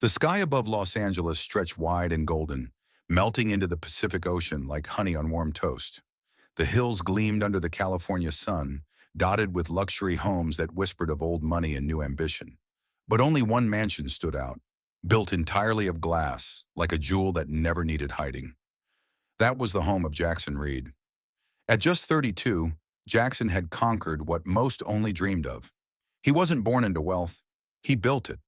The sky above Los Angeles stretched wide and golden, melting into the Pacific Ocean like honey on warm toast. The hills gleamed under the California sun, dotted with luxury homes that whispered of old money and new ambition. But only one mansion stood out, built entirely of glass, like a jewel that never needed hiding. That was the home of Jackson Reed. At just 32, Jackson had conquered what most only dreamed of. He wasn't born into wealth, he built it.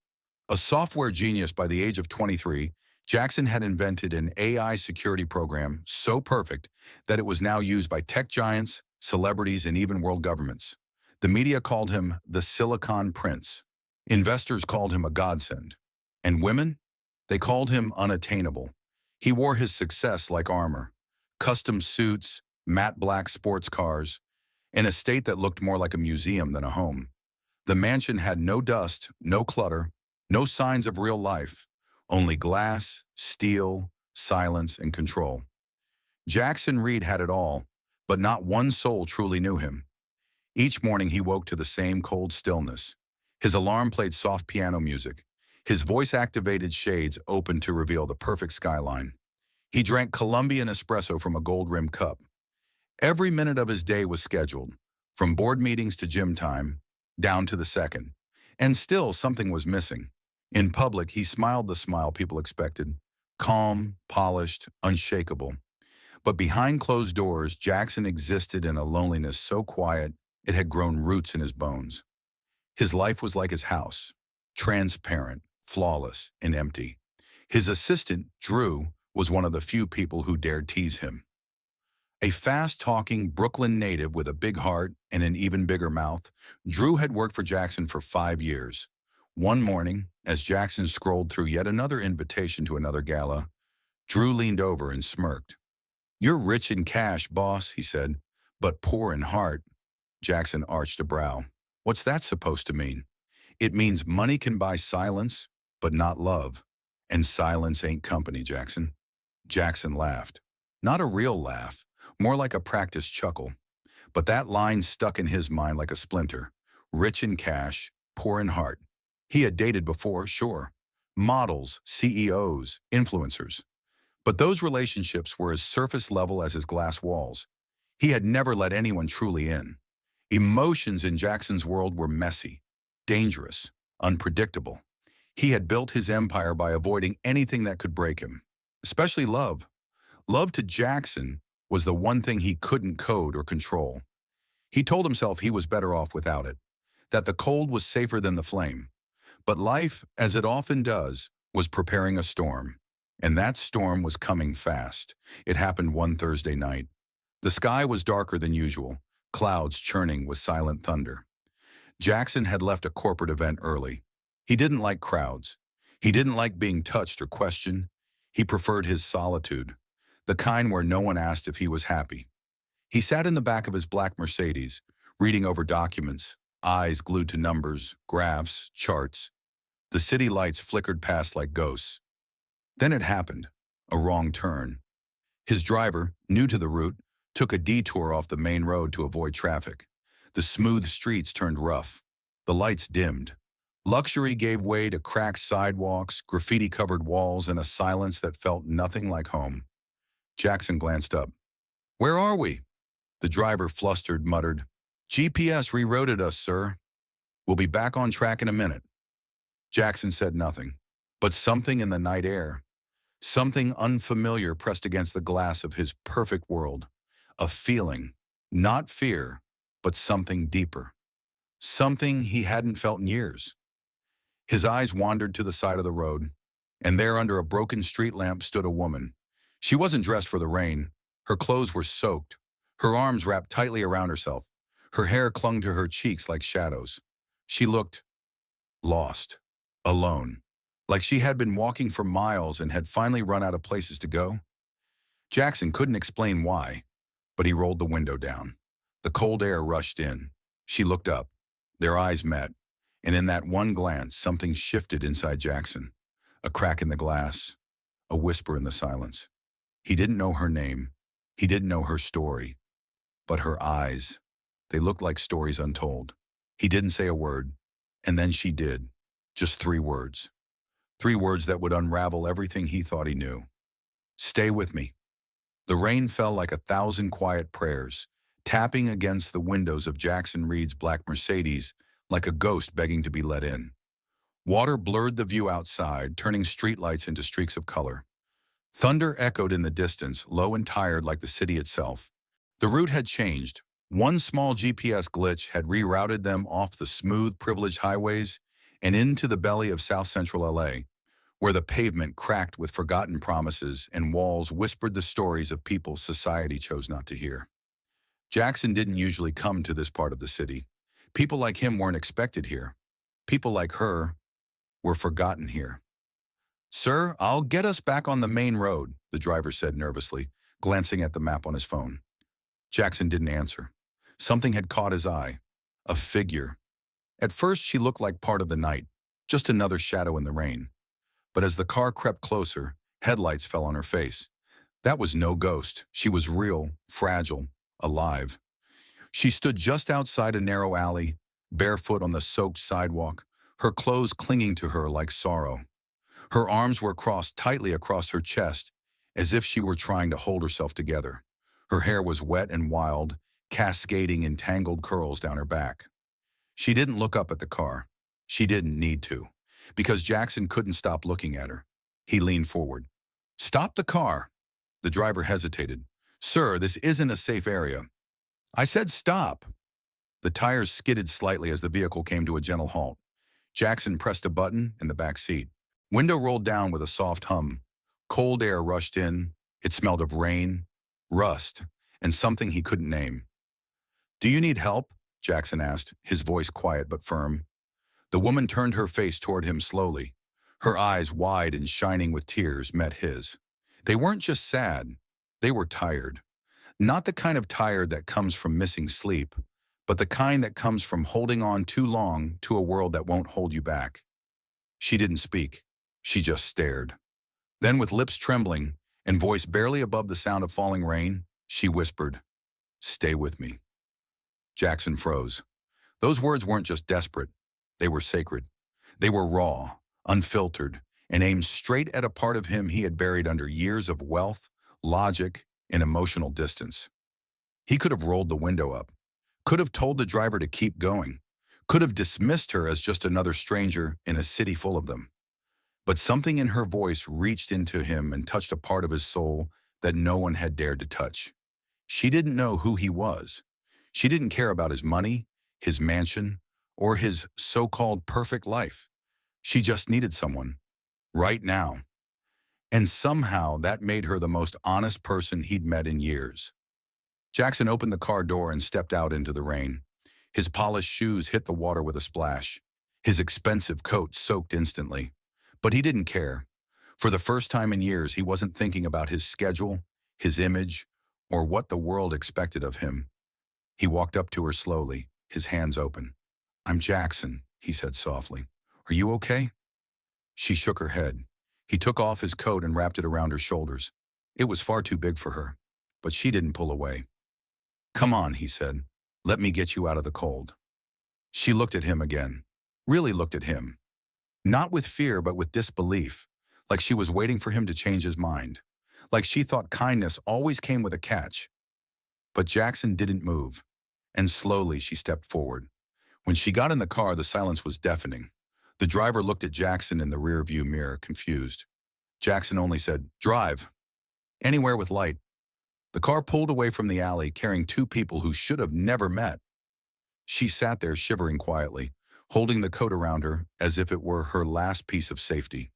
A software genius by the age of 23, Jackson had invented an AI security program so perfect that it was now used by tech giants, celebrities, and even world governments. The media called him the Silicon Prince. Investors called him a godsend. And women? They called him unattainable. He wore his success like armor. Custom suits, matte black sports cars, an estate that looked more like a museum than a home. The mansion had no dust, no clutter, no signs of real life, only glass, steel, silence, and control. Jackson Reed had it all, but not one soul truly knew him. Each morning he woke to the same cold stillness. His alarm played soft piano music. His voice-activated shades opened to reveal the perfect skyline. He drank Colombian espresso from a gold-rimmed cup. Every minute of his day was scheduled, from board meetings to gym time, down to the second. And still something was missing. In public, he smiled the smile people expected, calm, polished, unshakable. But behind closed doors, Jackson existed in a loneliness so quiet it had grown roots in his bones. His life was like his house, transparent, flawless, and empty. His assistant, Drew, was one of the few people who dared tease him. A fast-talking Brooklyn native with a big heart and an even bigger mouth, Drew had worked for Jackson for 5 years. One morning, as Jackson scrolled through yet another invitation to another gala, Drew leaned over and smirked. "You're rich in cash, boss," he said, "but poor in heart." Jackson arched a brow. "What's that supposed to mean?" "It means money can buy silence, but not love. And silence ain't company, Jackson." Jackson laughed. Not a real laugh, more like a practiced chuckle. But that line stuck in his mind like a splinter. Rich in cash, poor in heart. He had dated before, sure. Models, CEOs, influencers. But those relationships were as surface level as his glass walls. He had never let anyone truly in. Emotions in Jackson's world were messy, dangerous, unpredictable. He had built his empire by avoiding anything that could break him, especially love. Love to Jackson was the one thing he couldn't code or control. He told himself he was better off without it, that the cold was safer than the flame. But life, as it often does, was preparing a storm. And that storm was coming fast. It happened one Thursday night. The sky was darker than usual, clouds churning with silent thunder. Jackson had left a corporate event early. He didn't like crowds. He didn't like being touched or questioned. He preferred his solitude, the kind where no one asked if he was happy. He sat in the back of his black Mercedes, reading over documents, eyes glued to numbers, graphs, charts. The city lights flickered past like ghosts. Then it happened, a wrong turn. His driver, new to the route, took a detour off the main road to avoid traffic. The smooth streets turned rough. The lights dimmed. Luxury gave way to cracked sidewalks, graffiti-covered walls, and a silence that felt nothing like home. Jackson glanced up. "Where are we?" The driver, flustered, muttered, "GPS rerouted us, sir. We'll be back on track in a minute." Jackson said nothing, but something in the night air, something unfamiliar pressed against the glass of his perfect world. A feeling, not fear, but something deeper. Something he hadn't felt in years. His eyes wandered to the side of the road, and there under a broken street lamp stood a woman. She wasn't dressed for the rain. Her clothes were soaked, her arms wrapped tightly around herself. Her hair clung to her cheeks like shadows. She looked lost, alone, like she had been walking for miles and had finally run out of places to go. Jackson couldn't explain why, but he rolled the window down. The cold air rushed in. She looked up. Their eyes met, and in that one glance, something shifted inside Jackson. A crack in the glass, a whisper in the silence. He didn't know her name. He didn't know her story. But her eyes, they looked like stories untold. He didn't say a word, and then she did. Just 3 words. 3 words that would unravel everything he thought he knew. Stay with me. The rain fell like 1,000 quiet prayers, tapping against the windows of Jackson Reed's black Mercedes like a ghost begging to be let in. Water blurred the view outside, turning streetlights into streaks of color. Thunder echoed in the distance, low and tired like the city itself. The route had changed. One small GPS glitch had rerouted them off the smooth, privileged highways and into the belly of South Central LA, where the pavement cracked with forgotten promises and walls whispered the stories of people society chose not to hear. Jackson didn't usually come to this part of the city. People like him weren't expected here. People like her were forgotten here. "Sir, I'll get us back on the main road," the driver said nervously, glancing at the map on his phone. Jackson didn't answer. Something had caught his eye. A figure. At first, she looked like part of the night, just another shadow in the rain. But as the car crept closer, headlights fell on her face. That was no ghost. She was real, fragile, alive. She stood just outside a narrow alley, barefoot on the soaked sidewalk, her clothes clinging to her like sorrow. Her arms were crossed tightly across her chest, as if she were trying to hold herself together. Her hair was wet and wild, cascading in tangled curls down her back. She didn't look up at the car. She didn't need to, because Jackson couldn't stop looking at her. He leaned forward. "Stop the car." The driver hesitated. "Sir, this isn't a safe area." "I said stop." The tires skidded slightly as the vehicle came to a gentle halt. Jackson pressed a button in the back seat. Window rolled down with a soft hum. Cold air rushed in. It smelled of rain, rust, and something he couldn't name. "Do you need help?" Jackson asked, his voice quiet but firm. The woman turned her face toward him slowly. Her eyes, wide and shining with tears, met his. They weren't just sad. They were tired. Not the kind of tired that comes from missing sleep, but the kind that comes from holding on too long to a world that won't hold you back. She didn't speak. She just stared. Then, with lips trembling and voice barely above the sound of falling rain, she whispered, "Stay with me." Jackson froze. Those words weren't just desperate. They were sacred. They were raw, unfiltered, and aimed straight at a part of him he had buried under years of wealth, logic, and emotional distance. He could have rolled the window up, could have told the driver to keep going, could have dismissed her as just another stranger in a city full of them. But something in her voice reached into him and touched a part of his soul that no one had dared to touch. She didn't know who he was. She didn't care about his money, his mansion, or his so-called perfect life. She just needed someone, right now. And somehow that made her the most honest person he'd met in years. Jackson opened the car door and stepped out into the rain. His polished shoes hit the water with a splash. His expensive coat soaked instantly. But he didn't care. For the first time in years, he wasn't thinking about his schedule, his image, or what the world expected of him. He walked up to her slowly, his hands open. "I'm Jackson," he said softly. "Are you okay?" She shook her head. He took off his coat and wrapped it around her shoulders. It was far too big for her, but she didn't pull away. "Come on," he said. "Let me get you out of the cold." She looked at him again, really looked at him. Not with fear, but with disbelief, like she was waiting for him to change his mind, like she thought kindness always came with a catch. But Jackson didn't move, and slowly she stepped forward. When she got in the car, the silence was deafening. The driver looked at Jackson in the rearview mirror, confused. Jackson only said, "Drive. Anywhere with light." The car pulled away from the alley, carrying 2 people who should have never met. She sat there shivering quietly, holding the coat around her as if it were her last piece of safety.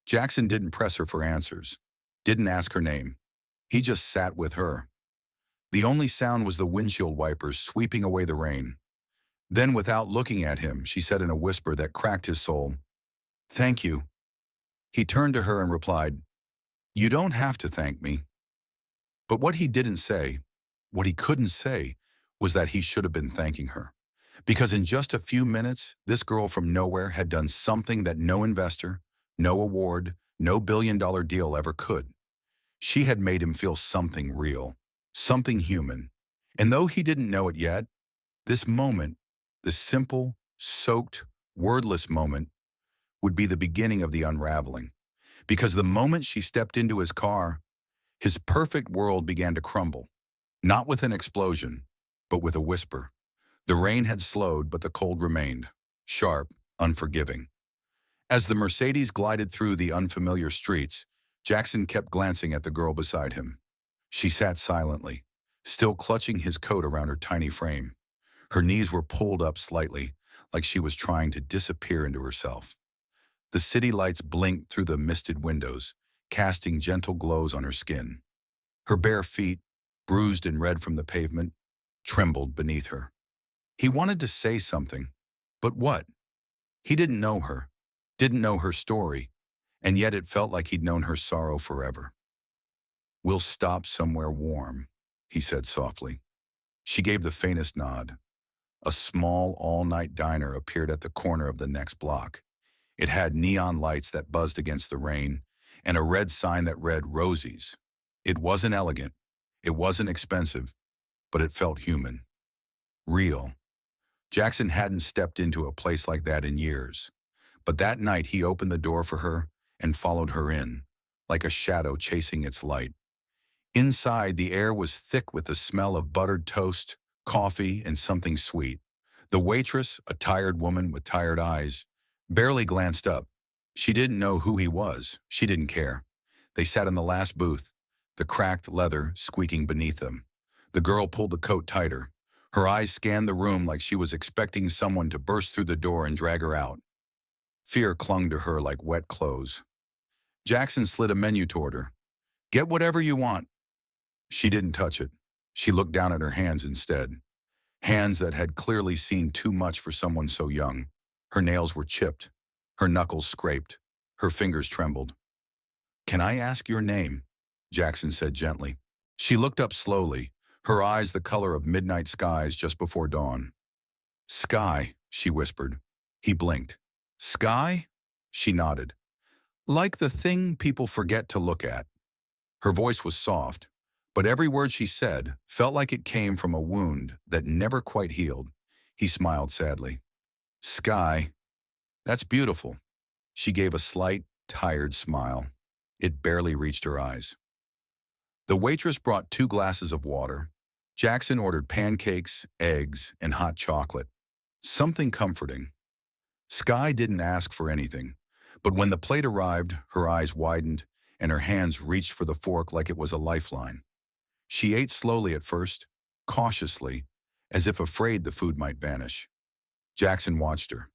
Jackson didn't press her for answers, didn't ask her name. He just sat with her. The only sound was the windshield wipers sweeping away the rain. Then, without looking at him, she said in a whisper that cracked his soul, "Thank you." He turned to her and replied, "You don't have to thank me." But what he didn't say, what he couldn't say, was that he should have been thanking her. Because in just a few minutes, this girl from nowhere had done something that no investor, no award, no billion-dollar deal ever could. She had made him feel something real, something human. And though he didn't know it yet, this moment, this simple, soaked, wordless moment, would be the beginning of the unraveling. Because the moment she stepped into his car, his perfect world began to crumble. Not with an explosion, but with a whisper. The rain had slowed, but the cold remained, sharp, unforgiving. As the Mercedes glided through the unfamiliar streets, Jackson kept glancing at the girl beside him. She sat silently, still clutching his coat around her tiny frame. Her knees were pulled up slightly, like she was trying to disappear into herself. The city lights blinked through the misted windows, casting gentle glows on her skin. Her bare feet, bruised and red from the pavement, trembled beneath her. He wanted to say something, but what? He didn't know her, didn't know her story, and yet it felt like he'd known her sorrow forever. "We'll stop somewhere warm," he said softly. She gave the faintest nod. A small, all-night diner appeared at the corner of the next block. It had neon lights that buzzed against the rain, and a red sign that read Rosie's. It wasn't elegant, it wasn't expensive, but it felt human. Real. Jackson hadn't stepped into a place like that in years. But that night he opened the door for her and followed her in, like a shadow chasing its light. Inside, the air was thick with the smell of buttered toast, coffee, and something sweet. The waitress, a tired woman with tired eyes, barely glanced up. She didn't know who he was. She didn't care. They sat in the last booth, the cracked leather squeaking beneath them. The girl pulled the coat tighter. Her eyes scanned the room like she was expecting someone to burst through the door and drag her out. Fear clung to her like wet clothes. Jackson slid a menu toward her. "Get whatever you want." She didn't touch it. She looked down at her hands instead. Hands that had clearly seen too much for someone so young. Her nails were chipped. Her knuckles scraped. Her fingers trembled. "Can I ask your name?" Jackson said gently. She looked up slowly, her eyes the color of midnight skies just before dawn. "Sky," she whispered. He blinked. "Sky?" She nodded. "Like the thing people forget to look at." Her voice was soft, but every word she said felt like it came from a wound that never quite healed. He smiled sadly. "Sky, that's beautiful." She gave a slight, tired smile. It barely reached her eyes. The waitress brought 2 glasses of water. Jackson ordered pancakes, eggs, and hot chocolate. Something comforting. Sky didn't ask for anything, but when the plate arrived, her eyes widened and her hands reached for the fork like it was a lifeline. She ate slowly at first, cautiously, as if afraid the food might vanish. Jackson watched her,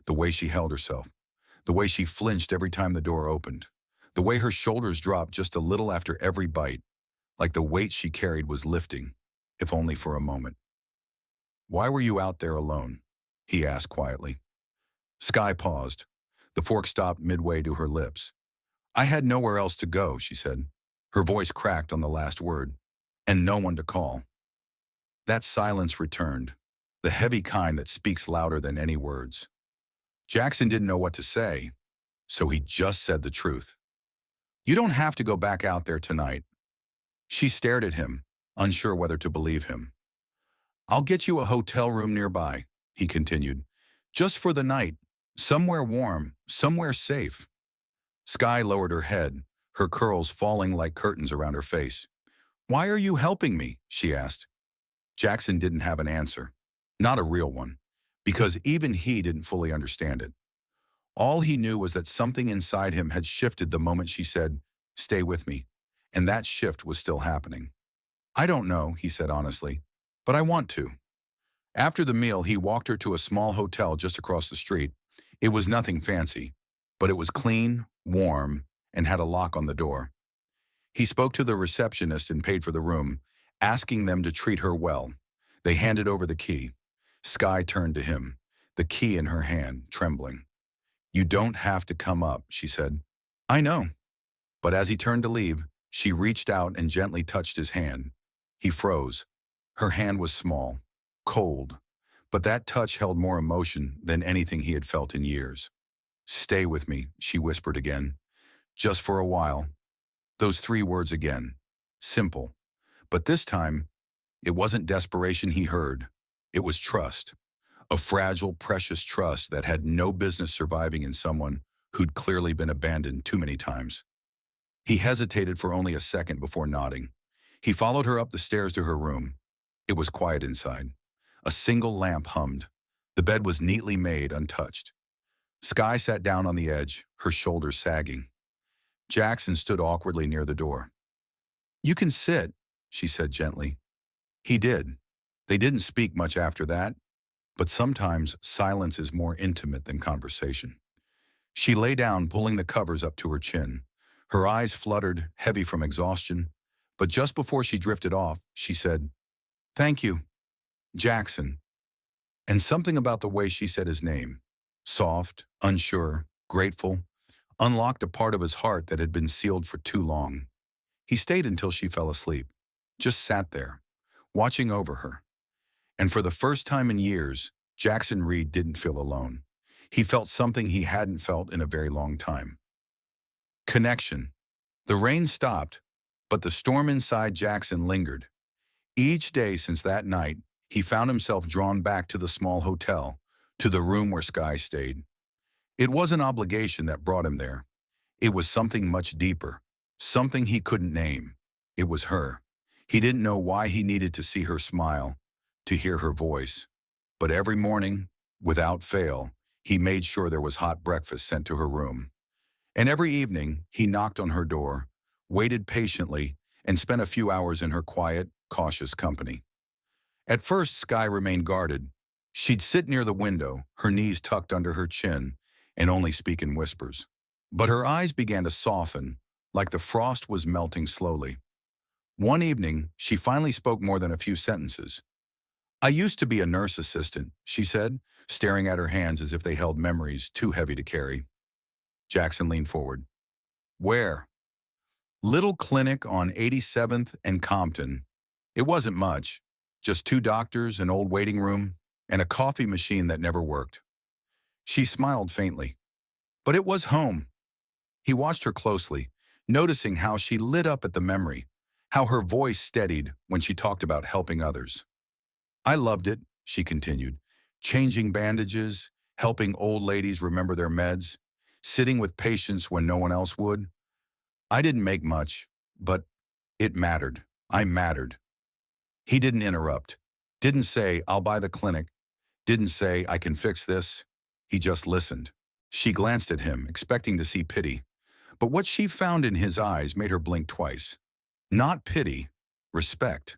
the way she held herself, the way she flinched every time the door opened, the way her shoulders dropped just a little after every bite, like the weight she carried was lifting, if only for a moment. "Why were you out there alone?" he asked quietly. Sky paused. The fork stopped midway to her lips. "I had nowhere else to go," she said. Her voice cracked on the last word. "And no one to call." That silence returned, the heavy kind that speaks louder than any words. Jackson didn't know what to say, so he just said the truth. "You don't have to go back out there tonight." She stared at him, unsure whether to believe him. "I'll get you a hotel room nearby," he continued. "Just for the night, somewhere warm, somewhere safe." Sky lowered her head, her curls falling like curtains around her face. "Why are you helping me?" she asked. Jackson didn't have an answer. Not a real one, because even he didn't fully understand it. All he knew was that something inside him had shifted the moment she said, "Stay with me," and that shift was still happening. "I don't know," he said honestly, "but I want to." After the meal, he walked her to a small hotel just across the street. It was nothing fancy, but it was clean, warm, and had a lock on the door. He spoke to the receptionist and paid for the room, asking them to treat her well. They handed over the key. Sky turned to him, the key in her hand, trembling. "You don't have to come up," she said. "I know." But as he turned to leave, she reached out and gently touched his hand. He froze. Her hand was small, cold, but that touch held more emotion than anything he had felt in years. "Stay with me," she whispered again. "Just for a while." Those 3 words again. Simple. But this time, it wasn't desperation he heard. It was trust. A fragile, precious trust that had no business surviving in someone who'd clearly been abandoned too many times. He hesitated for only a second before nodding. He followed her up the stairs to her room. It was quiet inside. A single lamp hummed. The bed was neatly made, untouched. Skye sat down on the edge, her shoulders sagging. Jackson stood awkwardly near the door. "You can sit," she said gently. He did. They didn't speak much after that, but sometimes silence is more intimate than conversation. She lay down, pulling the covers up to her chin. Her eyes fluttered, heavy from exhaustion, but just before she drifted off, she said, "Thank you, Jackson." And something about the way she said his name, soft, unsure, grateful, unlocked a part of his heart that had been sealed for too long. He stayed until she fell asleep, just sat there, watching over her. And for the first time in years, Jackson Reed didn't feel alone. He felt something he hadn't felt in a very long time. Connection. The rain stopped, but the storm inside Jackson lingered. Each day since that night, he found himself drawn back to the small hotel, to the room where Skye stayed. It was an obligation that brought him there. It was something much deeper, something he couldn't name. It was her. He didn't know why he needed to see her smile, to hear her voice. But every morning, without fail, he made sure there was hot breakfast sent to her room. And every evening, he knocked on her door, waited patiently, and spent a few hours in her quiet, cautious company. At first, Skye remained guarded. She'd sit near the window, her knees tucked under her chin, and only speak in whispers. But her eyes began to soften, like the frost was melting slowly. One evening, she finally spoke more than a few sentences. "I used to be a nurse assistant," she said, staring at her hands as if they held memories too heavy to carry. Jackson leaned forward. "Where?" "Little clinic on 87th and Compton. It wasn't much, just 2 doctors, an old waiting room, and a coffee machine that never worked." She smiled faintly. "But it was home." He watched her closely, noticing how she lit up at the memory, how her voice steadied when she talked about helping others. "I loved it," she continued, "changing bandages, helping old ladies remember their meds, sitting with patients when no one else would. I didn't make much, but it mattered. I mattered." He didn't interrupt, didn't say, "I'll buy the clinic," didn't say, "I can fix this." He just listened. She glanced at him, expecting to see pity. But what she found in his eyes made her blink twice. Not pity, respect.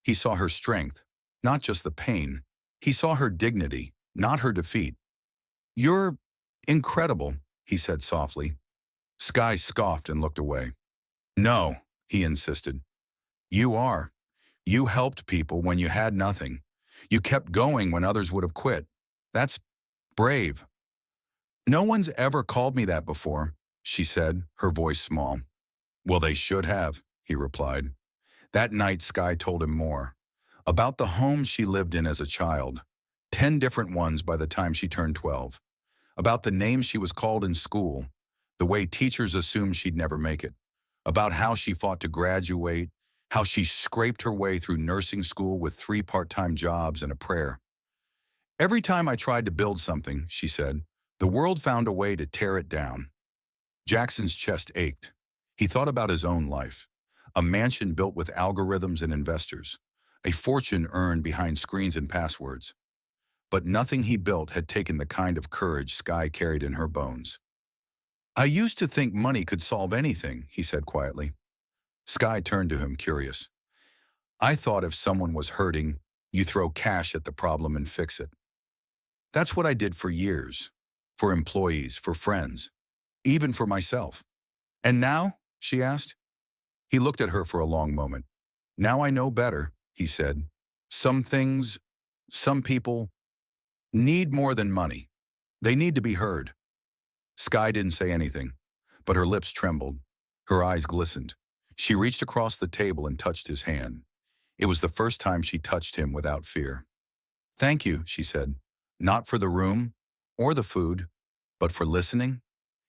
He saw her strength, not just the pain. He saw her dignity, not her defeat. "You're incredible," he said softly. Skye scoffed and looked away. "No," he insisted. "You are. You helped people when you had nothing. You kept going when others would have quit. That's brave." "No one's ever called me that before," she said, her voice small. "Well, they should have," he replied. That night, Skye told him more. About the home she lived in as a child, 10 different ones by the time she turned 12. About the names she was called in school, the way teachers assumed she'd never make it. About how she fought to graduate, how she scraped her way through nursing school with 3 part-time jobs and a prayer. "Every time I tried to build something," she said, "the world found a way to tear it down." Jackson's chest ached. He thought about his own life. A mansion built with algorithms and investors. A fortune earned behind screens and passwords. But nothing he built had taken the kind of courage Skye carried in her bones. "I used to think money could solve anything," he said quietly. Skye turned to him, curious. "I thought if someone was hurting, you throw cash at the problem and fix it. That's what I did for years. For employees, for friends, even for myself." "And now?" she asked. He looked at her for a long moment. "Now I know better," he said. "Some things, some people, need more than money. They need to be heard." Skye didn't say anything, but her lips trembled. Her eyes glistened. She reached across the table and touched his hand. It was the first time she touched him without fear. "Thank you," she said. "Not for the room or the food, but for listening."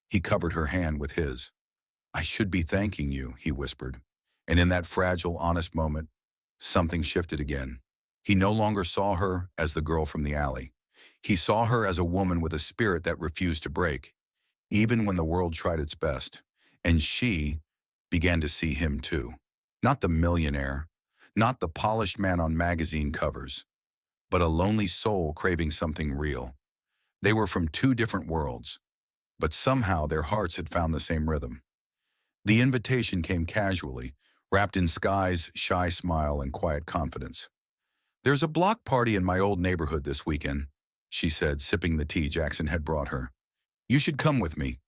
He covered her hand with his. "I should be thanking you," he whispered. And in that fragile, honest moment, something shifted again. He no longer saw her as the girl from the alley. He saw her as a woman with a spirit that refused to break. even when the world tried its best. And she began to see him too. Not the millionaire, not the polished man on magazine covers, but a lonely soul craving something real. They were from two different worlds, but somehow their hearts had found the same rhythm. The invitation came casually, wrapped in Sky's shy smile and quiet confidence. "There's a block party in my old neighborhood this weekend," she said, sipping the tea Jackson had brought her. "You should come with me."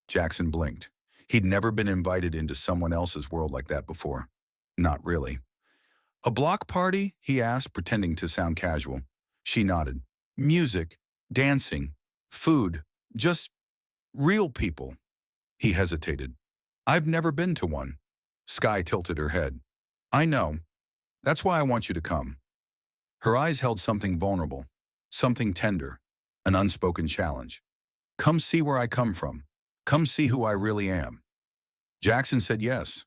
Jackson blinked. He'd never been invited into someone else's world like that before. Not really. "A block party?" he asked, pretending to sound casual. She nodded. "Music, dancing, food, just real people." He hesitated. "I've never been to one." Sky tilted her head. "I know. That's why I want you to come." Her eyes held something vulnerable, something tender, an unspoken challenge. "Come see where I come from. Come see who I really am." Jackson said yes,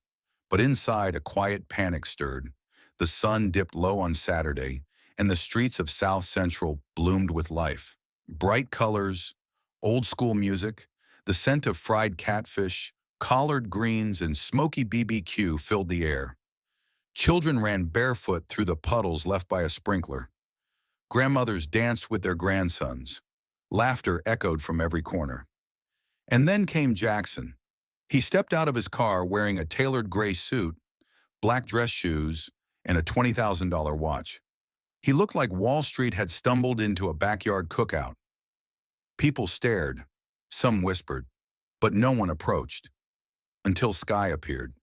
but inside a quiet panic stirred. The sun dipped low on Saturday, and the streets of South Central bloomed with life. Bright colors, old-school music, the scent of fried catfish, collard greens, and smoky BBQ filled the air. Children ran barefoot through the puddles left by a sprinkler. Grandmothers danced with their grandsons. Laughter echoed from every corner. And then came Jackson. He stepped out of his car wearing a tailored gray suit, black dress shoes, and a $20,000 watch. He looked like Wall Street had stumbled into a backyard cookout. People stared, some whispered, but no one approached, until Sky appeared.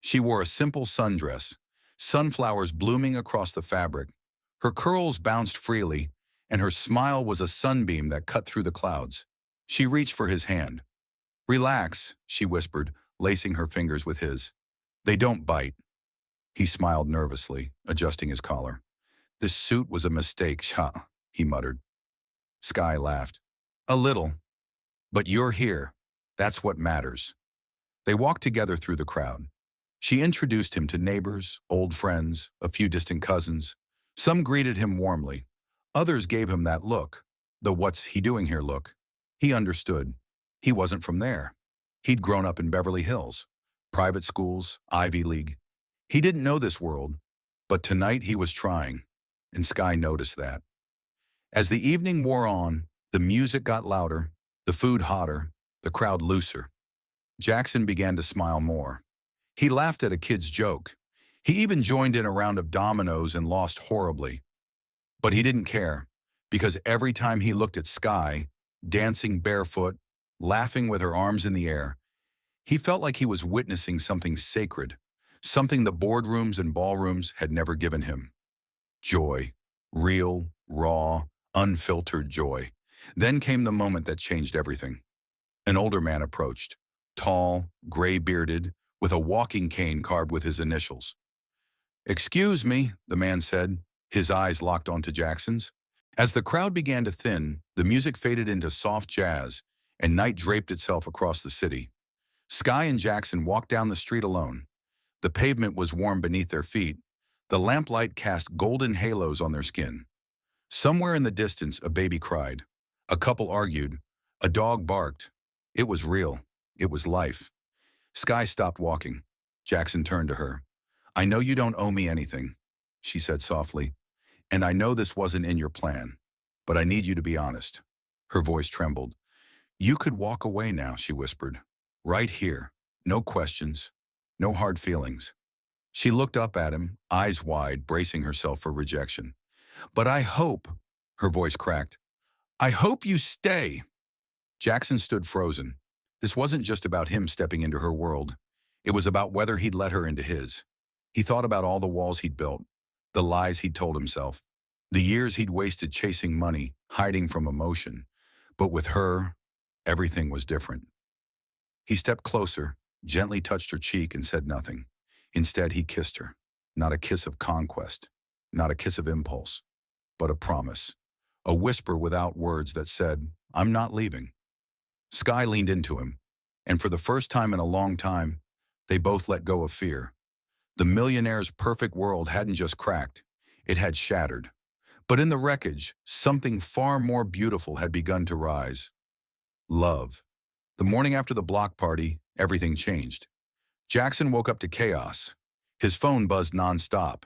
She wore a simple sundress, sunflowers blooming across the fabric. Her curls bounced freely, and her smile was a sunbeam that cut through the clouds. She reached for his hand. "Relax," she whispered, lacing her fingers with his. "They don't bite." He smiled nervously, adjusting his collar. "This suit was a mistake, he muttered. Sky laughed. "A little. But you're here. That's what matters." They walked together through the crowd. She introduced him to neighbors, old friends, a few distant cousins. Some greeted him warmly. Others gave him that look, the "what's he doing here" look. He understood. He wasn't from there. He'd grown up in Beverly Hills, private schools, Ivy League. He didn't know this world, but tonight he was trying, and Sky noticed that. As the evening wore on, the music got louder, the food hotter, the crowd looser. Jackson began to smile more. He laughed at a kid's joke. He even joined in a round of dominoes and lost horribly. But he didn't care, because every time he looked at Sky, dancing barefoot, laughing with her arms in the air, he felt like he was witnessing something sacred, something the boardrooms and ballrooms had never given him. Joy. Real, raw, unfiltered joy. Then came the moment that changed everything. An older man approached, tall, gray-bearded, with a walking cane carved with his initials. "Excuse me," the man said, his eyes locked onto Jackson's. As the crowd began to thin, the music faded into soft jazz, and night draped itself across the city. Sky and Jackson walked down the street alone. The pavement was warm beneath their feet. The lamplight cast golden halos on their skin. Somewhere in the distance, a baby cried. A couple argued. A dog barked. It was real. It was life. Sky stopped walking. Jackson turned to her. "I know you don't owe me anything," she said softly. "And I know this wasn't in your plan. But I need you to be honest." Her voice trembled. "You could walk away now," she whispered. "Right here. No questions. No hard feelings." She looked up at him, eyes wide, bracing herself for rejection. "But I hope," her voice cracked, "I hope you stay." Jackson stood frozen. This wasn't just about him stepping into her world. It was about whether he'd let her into his. He thought about all the walls he'd built, the lies he'd told himself, the years he'd wasted chasing money, hiding from emotion. But with her, everything was different. He stepped closer, gently touched her cheek, and said nothing. Instead, he kissed her. Not a kiss of conquest, not a kiss of impulse, but a promise. A whisper without words that said, "I'm not leaving." Sky leaned into him, and for the first time in a long time, they both let go of fear. The Millionaire's perfect world hadn't just cracked, it had shattered. But in the wreckage, something far more beautiful had begun to rise. Love. The morning after the block party, everything changed. Jackson woke up to chaos. His phone buzzed nonstop.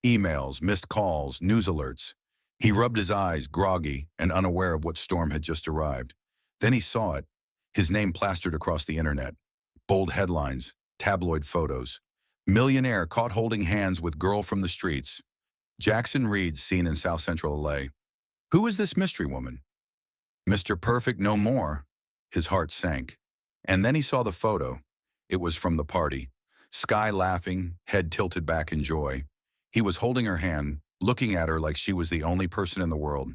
Emails, missed calls, news alerts. He rubbed his eyes, groggy and unaware of what storm had just arrived. Then he saw it, his name plastered across the internet. Bold headlines, tabloid photos. Millionaire caught holding hands with girl from the streets. Jackson Reed seen in South Central LA. Who is this mystery woman? Mr. Perfect no more. His heart sank. And then he saw the photo. It was from the party. Sky laughing, head tilted back in joy. He was holding her hand, looking at her like she was the only person in the world.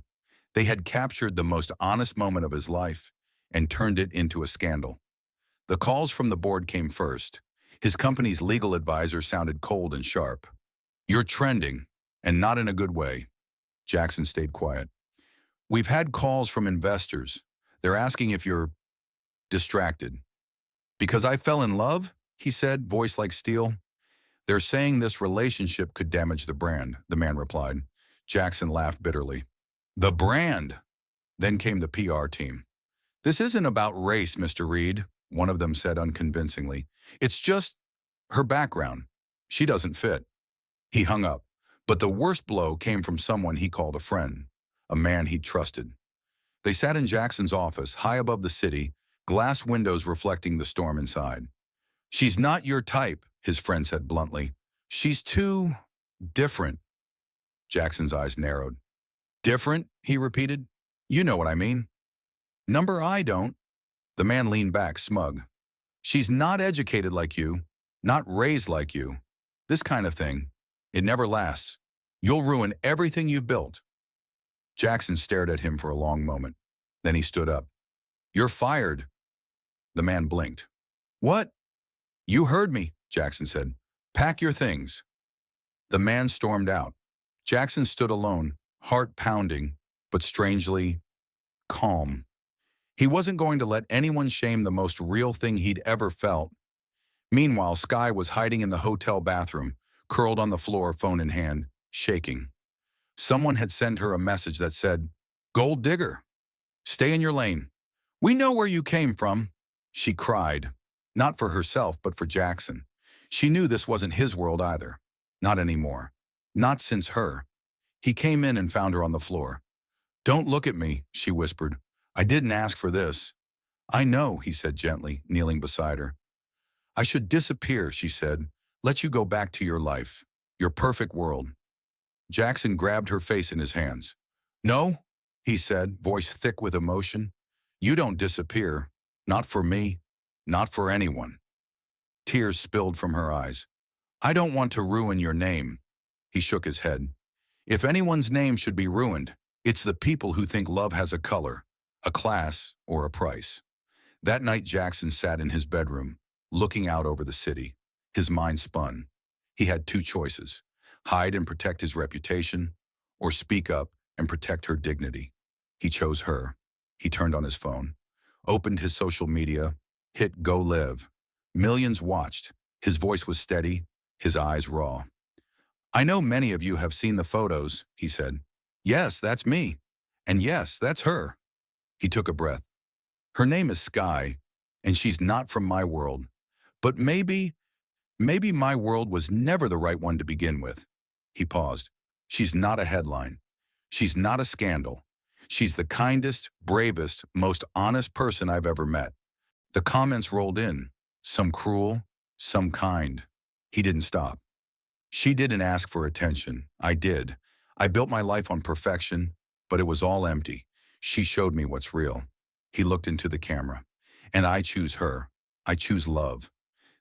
They had captured the most honest moment of his life and turned it into a scandal. The calls from the board came first. His company's legal advisor sounded cold and sharp. You're trending, and not in a good way. Jackson stayed quiet. We've had calls from investors. They're asking if you're distracted. Because I fell in love, he said, voice like steel. They're saying this relationship could damage the brand, the man replied. Jackson laughed bitterly. The brand! Then came the PR team. This isn't about race, Mr. Reed, one of them said unconvincingly. It's just her background. She doesn't fit. He hung up. But the worst blow came from someone he called a friend, a man he'd trusted. They sat in Jackson's office, high above the city, glass windows reflecting the storm inside. She's not your type, his friend said bluntly. She's too different. Jackson's eyes narrowed. Different, he repeated. You know what I mean. Number I don't. The man leaned back, smug. She's not educated like you, not raised like you. This kind of thing, it never lasts. You'll ruin everything you've built. Jackson stared at him for a long moment. Then he stood up. You're fired. The man blinked. What? You heard me, Jackson said. Pack your things. The man stormed out. Jackson stood alone, heart pounding, but strangely calm. He wasn't going to let anyone shame the most real thing he'd ever felt. Meanwhile, Sky was hiding in the hotel bathroom, curled on the floor, phone in hand, shaking. Someone had sent her a message that said, Gold digger, stay in your lane. We know where you came from. She cried, not for herself, but for Jackson. She knew this wasn't his world either. Not anymore. Not since her. He came in and found her on the floor. Don't look at me, she whispered. I didn't ask for this. I know, he said gently, kneeling beside her. I should disappear, she said. Let you go back to your life, your perfect world. Jackson grabbed her face in his hands. No, he said, voice thick with emotion. You don't disappear. Not for me. Not for anyone. Tears spilled from her eyes. I don't want to ruin your name. He shook his head. If anyone's name should be ruined, it's the people who think love has a color, a class, or a price. That night Jackson sat in his bedroom, looking out over the city. His mind spun. He had two choices: hide and protect his reputation, or speak up and protect her dignity. He chose her. He turned on his phone, opened his social media, hit Go Live. Millions watched. His voice was steady, his eyes raw. I know many of you have seen the photos, he said. Yes, that's me. And yes, that's her. He took a breath. Her name is Sky, and she's not from my world. But maybe my world was never the right one to begin with. He paused. She's not a headline. She's not a scandal. She's the kindest, bravest, most honest person I've ever met. The comments rolled in, some cruel, some kind. He didn't stop. She didn't ask for attention. I did. I built my life on perfection, but it was all empty. She showed me what's real. He looked into the camera. And I choose her. I choose love.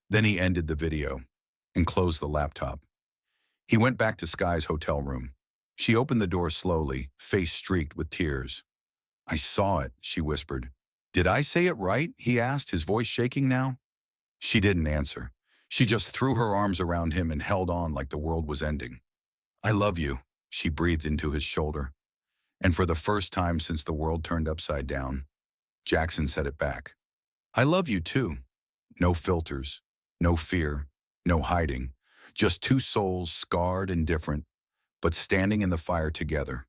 Then he ended the video and closed the laptop. He went back to Sky's hotel room. She opened the door slowly, face streaked with tears. I saw it, she whispered. Did I say it right? He asked, his voice shaking now. She didn't answer. She just threw her arms around him and held on like the world was ending. I love you, she breathed into his shoulder. And for the first time since the world turned upside down, Jackson said it back. I love you too. No filters, no fear, no hiding. Just two souls, scarred and different, but standing in the fire together.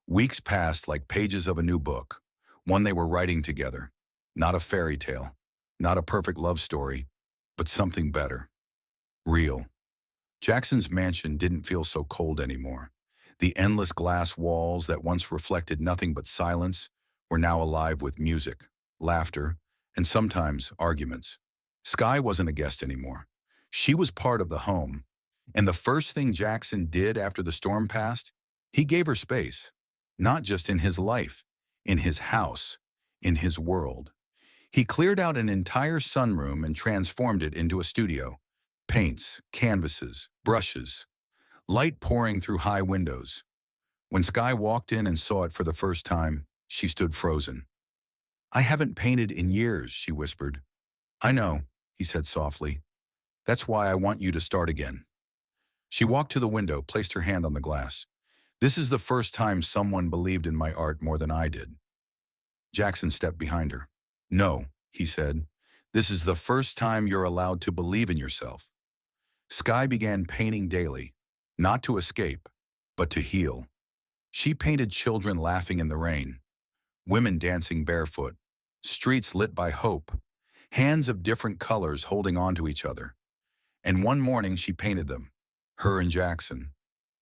Weeks passed like pages of a new book, one they were writing together. Not a fairy tale, not a perfect love story, but something better. Real. Jackson's mansion didn't feel so cold anymore. The endless glass walls that once reflected nothing but silence were now alive with music, laughter, and sometimes arguments. Sky wasn't a guest anymore. She was part of the home. And the first thing Jackson did after the storm passed, he gave her space. Not just in his life, in his house, in his world. He cleared out an entire sunroom and transformed it into a studio. Paints, canvases, brushes, light pouring through high windows. When Sky walked in and saw it for the first time, she stood frozen. "I haven't painted in years," she whispered. "I know," he said softly. "That's why I want you to start again." She walked to the window, placed her hand on the glass. "This is the first time someone believed in my art more than I did." Jackson stepped behind her. "No," he said. "This is the first time you're allowed to believe in yourself." Sky began painting daily, not to escape, but to heal. She painted children laughing in the rain, women dancing barefoot, streets lit by hope, hands of different colors holding on to each other. And one morning she painted them, her and Jackson,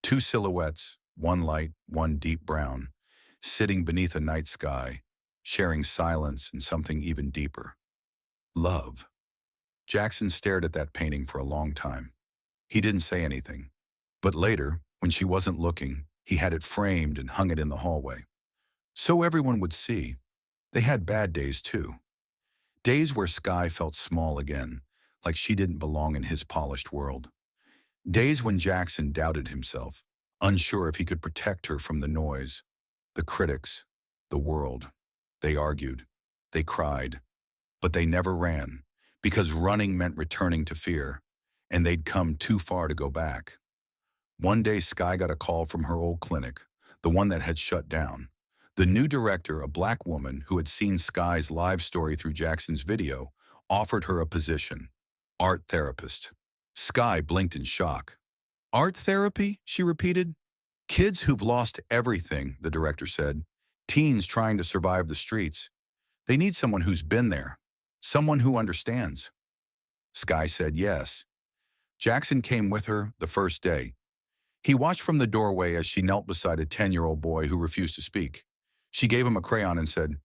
two silhouettes, one light, one deep brown, sitting beneath a night sky, sharing silence and something even deeper. Love. Jackson stared at that painting for a long time. He didn't say anything. But later, when she wasn't looking, he had it framed and hung it in the hallway. So everyone would see. They had bad days too. Days where Sky felt small again, like she didn't belong in his polished world. Days when Jackson doubted himself, unsure if he could protect her from the noise, the critics, the world. They argued. They cried. But they never ran, because running meant returning to fear, and they'd come too far to go back. One day Sky got a call from her old clinic, the one that had shut down. The new director, a black woman who had seen Sky's live story through Jackson's video, offered her a position, art therapist. Sky blinked in shock. "Art therapy?" she repeated. "Kids who've lost everything," the director said. "Teens trying to survive the streets. They need someone who's been there, someone who understands." Sky said yes. Jackson came with her the first day. He watched from the doorway as she knelt beside a 10-year-old boy who refused to speak. She gave him a crayon and said,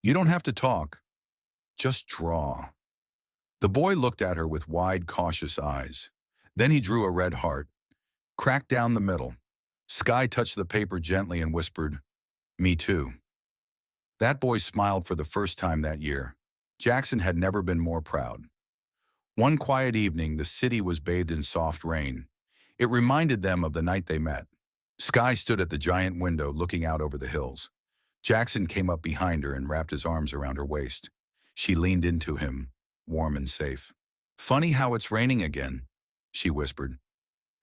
"You don't have to talk. Just draw." The boy looked at her with wide, cautious eyes. Then he drew a red heart, cracked down the middle. Sky touched the paper gently and whispered, "Me too." That boy smiled for the first time that year. Jackson had never been more proud. One quiet evening, the city was bathed in soft rain. It reminded them of the night they met. Sky stood at the giant window looking out over the hills. Jackson came up behind her and wrapped his arms around her waist. She leaned into him, warm and safe. "Funny how it's raining again," she whispered.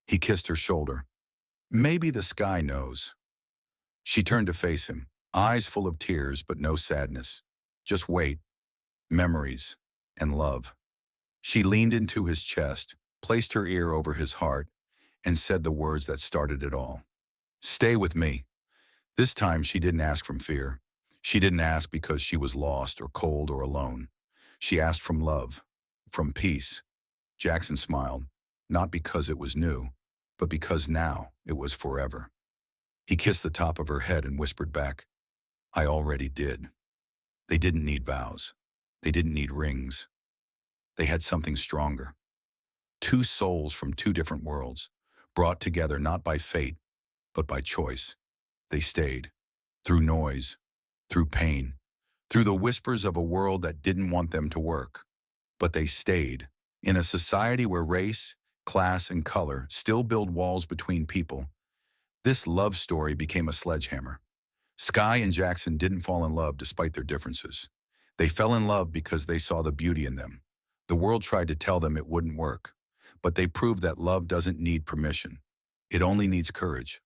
He kissed her shoulder. "Maybe the sky knows." She turned to face him, eyes full of tears but no sadness. Just weight, memories, and love. She leaned into his chest, placed her ear over his heart, and said the words that started it all. "Stay with me." This time she didn't ask from fear. She didn't ask because she was lost or cold or alone. She asked from love, from peace. Jackson smiled, not because it was new, but because now it was forever. He kissed the top of her head and whispered back, "I already did." They didn't need vows. They didn't need rings. They had something stronger. Two souls from two different worlds, brought together not by fate, but by choice. They stayed, through noise, through pain, through the whispers of a world that didn't want them to work. But they stayed, in a society where race, class, and color still build walls between people. This love story became a sledgehammer. Sky and Jackson didn't fall in love despite their differences. They fell in love because they saw the beauty in them. The world tried to tell them it wouldn't work, but they proved that love doesn't need permission. It only needs courage.